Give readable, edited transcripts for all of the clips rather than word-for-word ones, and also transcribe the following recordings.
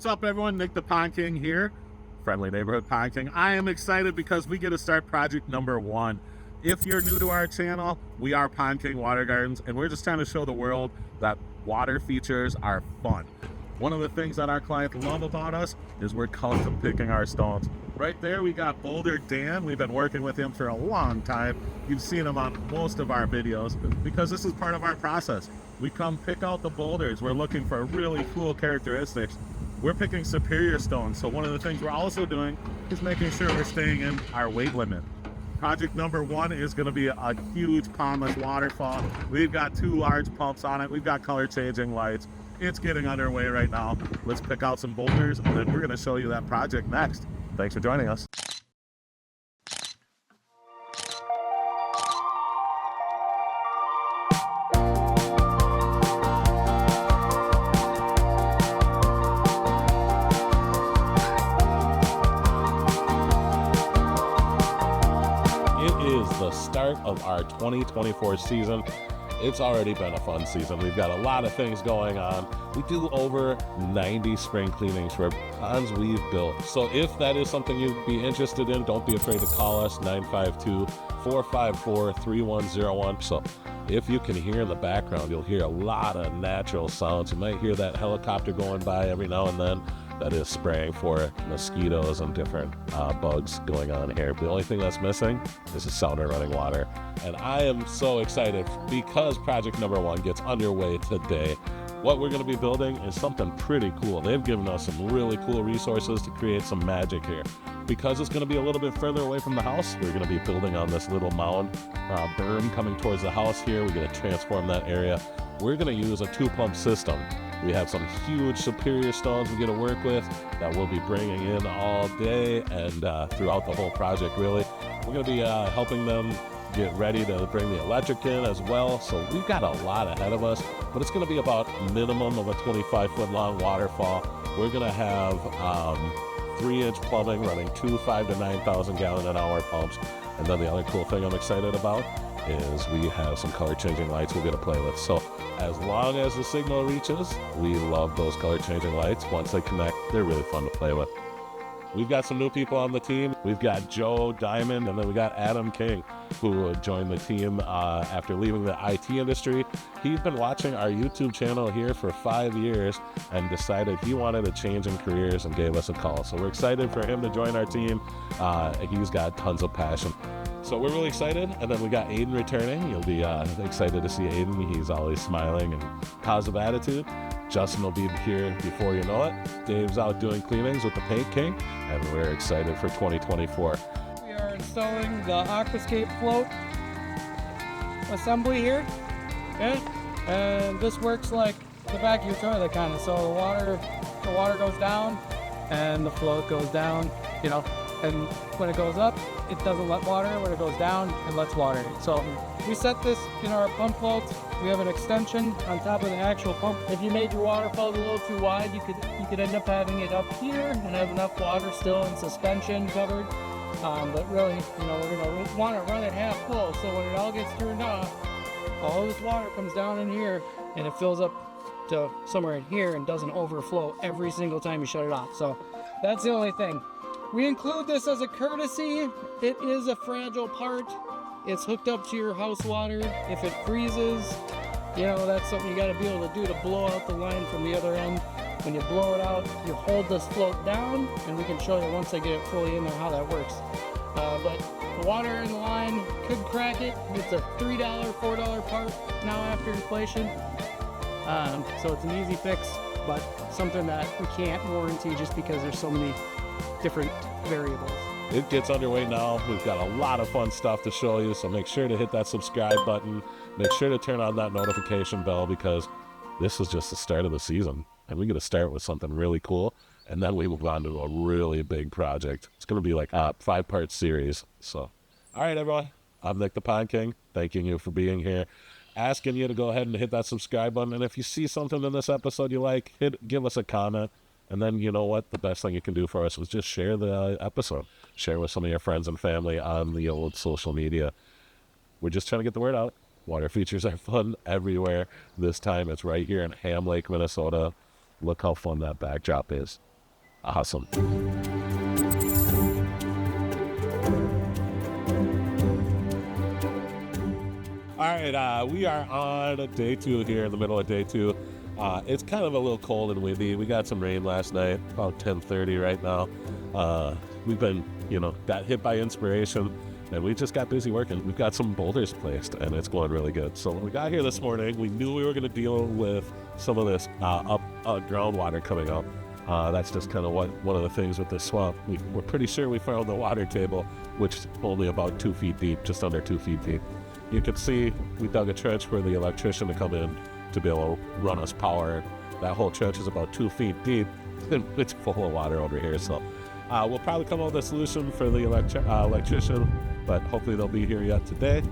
What's up, everyone? Nick the Pond King here, friendly neighborhood Pond King. I am excited because we get to start project number 1. If you're new to our channel, we are Pond King Water Gardens, and we're just trying to show the world that water features are fun. One of the things that our clients love about us is we're custom picking our stones. Right there, we got Boulder Dan. We've been working with him for a long time. You've seen him on most of our videos because this is part of our process. We come pick out the boulders. We're looking for really cool characteristics. We're picking superior stones. So one of the things we're also doing is making sure we're staying in our weight limit. Project number 1 is going to be a huge pondless waterfall. We've got 2 large pumps on it. We've got color changing lights. It's getting underway right now. Let's pick out some boulders, and then we're going to show you that project next. Thanks for joining us. The start of our 2024 season. It's already been a fun season. We've got a lot of things going on. We do over 90 spring cleanings for ponds we've built. So if that is something you'd be interested in, don't be afraid to call us, 952-454-3101. So if you can hear in the background, you'll hear a lot of natural sounds. You might hear that helicopter going by every now and then. That is spraying for mosquitoes and different bugs going on here. The only thing that's missing is the sound of running water. And I am so excited because project number 1 gets underway today. What we're going to be building is something pretty cool. They've given us some really cool resources to create some magic here. Because it's going to be a little bit further away from the house, we're going to be building on this little mound berm coming towards the house here. We're going to transform that area. We're going to use a 2-pump system. We have some huge superior stones we get to work with that we'll be bringing in all day and throughout the whole project, really. We're going to be helping them get ready to bring the electric in as well. So we've got a lot ahead of us, but it's going to be about minimum of a 25-foot long waterfall. We're going to have 3-inch plumbing running 2 5 to 9,000 gallon an hour pumps. And then the other cool thing I'm excited about is we have some color changing lights we're going to play with. So as long as the signal reaches, we love those color changing lights. Once they connect, they're really fun to play with. We've got some new people on the team. We've got Joe Diamond, and then we got Adam King, who joined the team after leaving the IT industry. He's been watching our YouTube channel here for 5 years and decided he wanted a change in careers and gave us a call. So we're excited for him to join our team. He's got tons of passion. So we're really excited. And then we got Aiden returning. You'll be excited to see Aiden. He's always smiling and positive attitude. Justin will be here before you know it. Dave's out doing cleanings with the Paint King, and we're excited for 2024. We are installing the Aquascape float assembly here. Okay? And this works like the back of your toilet kind of. So the water goes down and the float goes down, you know, and when it goes up, it doesn't let water. When it goes down, it lets water. So we set this in our pump floats. We have an extension on top of the actual pump. If you made your waterfalls a little too wide, you could end up having it up here and have enough water still in suspension covered. But really, you know, we're gonna want to run it half full. So when it all gets turned off, all this water comes down in here and it fills up to somewhere in here and doesn't overflow every single time you shut it off. So that's the only thing. We include this as a courtesy. It is a fragile part. It's hooked up to your house water. If it freezes, you know, that's something you gotta be able to do to blow out the line from the other end. When you blow it out, you hold this float down, and we can show you once I get it fully in there how that works. But the water in the line could crack it. It's a $3, $4 part now after inflation. So it's an easy fix, but something that we can't warranty just because there's so many different variables. It gets underway now. We've got a lot of fun stuff to show you, so make sure to hit that subscribe button. Make sure to turn on that notification bell because this is just the start of the season, and we get to start with something really cool, and then we move on to a really big project. It's going to be like a 5-part series. So, all right, everyone. I'm Nick the Pond King, thanking you for being here, asking you to go ahead and hit that subscribe button, and if you see something in this episode you like, give us a comment. And then, you know what? The best thing you can do for us is just share the episode. Share with some of your friends and family on the old social media. We're just trying to get the word out. Water features are fun everywhere. This time it's right here in Ham Lake, Minnesota. Look how fun that backdrop is. Awesome. All right, we are on day 2 here in the middle of day 2. It's kind of a little cold and windy. We got some rain last night, about 10:30 right now. We've been, got hit by inspiration, and we just got busy working. We've got some boulders placed, and it's going really good. So when we got here this morning, we knew we were going to deal with some of this groundwater coming up. That's just kind of one of the things with this swamp. We're pretty sure we found the water table, which is only about 2 feet deep, just under 2 feet deep. You can see we dug a trench for the electrician to come in to be able to run us power. That whole trench is about 2 feet deep, and it's full of water over here. So we'll probably come up with a solution for the electrician, but hopefully they'll be here yet today.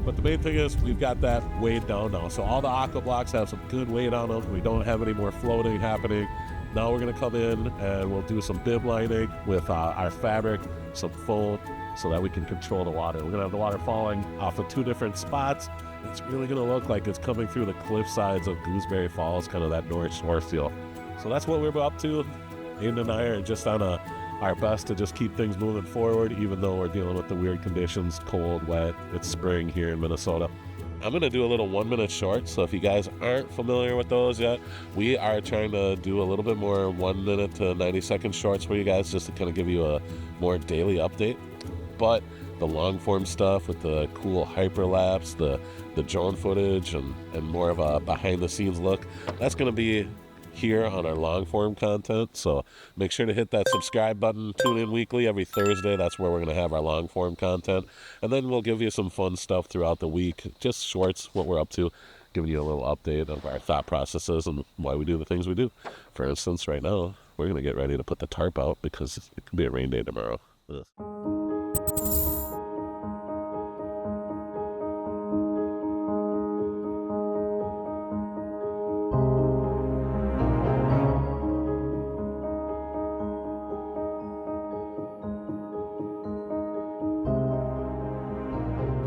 But the main thing is we've got that weighed down now. So all the aqua blocks have some good weight on them. We don't have any more floating happening. Now we're going to come in and we'll do some bib lining with our fabric, some foam, so that we can control the water. We're going to have the water falling off of 2 different spots. It's really going to look like it's coming through the cliff sides of Gooseberry Falls, kind of that North Shore feel. So that's what we're up to. Aiden and I are just on our best to just keep things moving forward, even though we're dealing with the weird conditions, cold, wet. It's spring here in Minnesota. I'm going to do a little 1-minute short, so if you guys aren't familiar with those yet, we are trying to do a little bit more 1 minute to 90-second shorts for you guys, just to kind of give you a more daily update. But the long form stuff with the cool hyperlapse, the drone footage, and more of a behind the scenes look, that's going to be here on our long form content. So make sure to hit that subscribe button. Tune in weekly every Thursday. That's where we're going to have our long form content, and then we'll give you some fun stuff throughout the week, just shorts, what we're up to, giving you a little update of our thought processes and why we do the things we do. For instance, right now we're going to get ready to put the tarp out because it could be a rain day tomorrow. Ugh.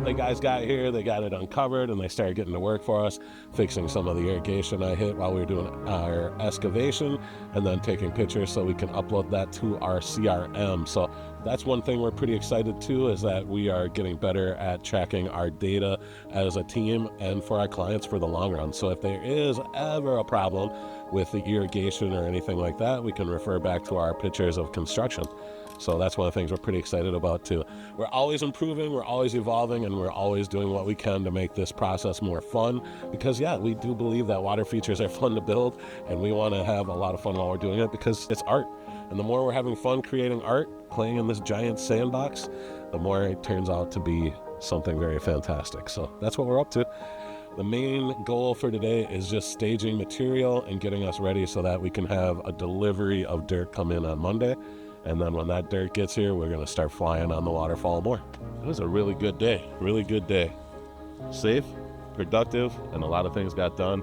The guys got here, they got it uncovered, and they started getting to work for us, fixing some of the irrigation I hit while we were doing our excavation, and then taking pictures so we can upload that to our CRM. So that's one thing we're pretty excited to, is that we are getting better at tracking our data as a team and for our clients for the long run. So if there is ever a problem with the irrigation or anything like that, we can refer back to our pictures of construction. So that's one of the things we're pretty excited about too. We're always improving, we're always evolving, and we're always doing what we can to make this process more fun, because we do believe that water features are fun to build, and we want to have a lot of fun while we're doing it because it's art. And the more we're having fun creating art, playing in this giant sandbox, the more it turns out to be something very fantastic. So that's what we're up to. The main goal for today is just staging material and getting us ready so that we can have a delivery of dirt come in on Monday. And then when that dirt gets here, we're going to start flying on the waterfall more. It was a really good day. Safe, productive, and a lot of things got done.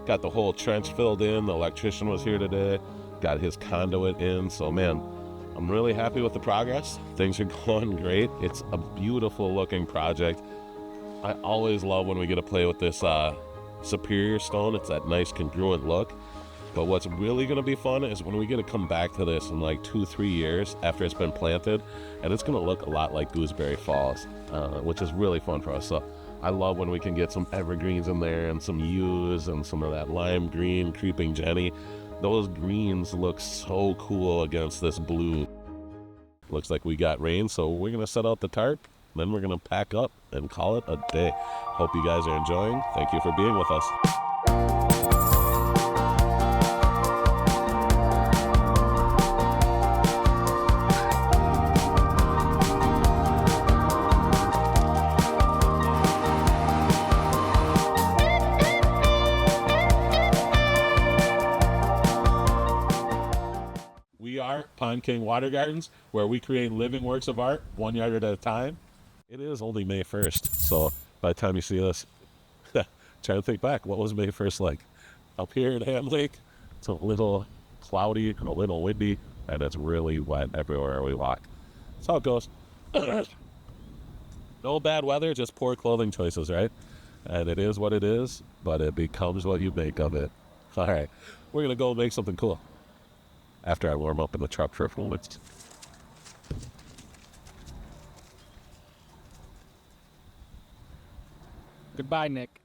Got the whole trench filled in. The electrician was here today. Got his conduit in. So, man, I'm really happy with the progress. Things are going great. It's a beautiful looking project. I always love when we get to play with this superior stone. It's that nice congruent look. But what's really going to be fun is when we get to come back to this in like 2-3 years after it's been planted, and it's going to look a lot like Gooseberry Falls, which is really fun for us. So I love when we can get some evergreens in there and some yews and some of that lime green creeping Jenny. Those greens look so cool against this blue. Looks like we got rain, so we're going to set out the tarp, then we're going to pack up and call it a day. Hope you guys are enjoying. Thank you for being with us. Pond King Water Gardens, where we create living works of art 1 yard at a time. It is only May 1st, so by the time you see this, try to think back, what was May 1st like? Up here in Ham Lake, it's a little cloudy, a little windy, and it's really wet everywhere we walk. That's how it goes. No bad weather, just poor clothing choices, right? And it is what it is, but it becomes what you make of it. All right, we're going to go make something cool. after I warm up in the truck for a few minutes. Goodbye, Nick.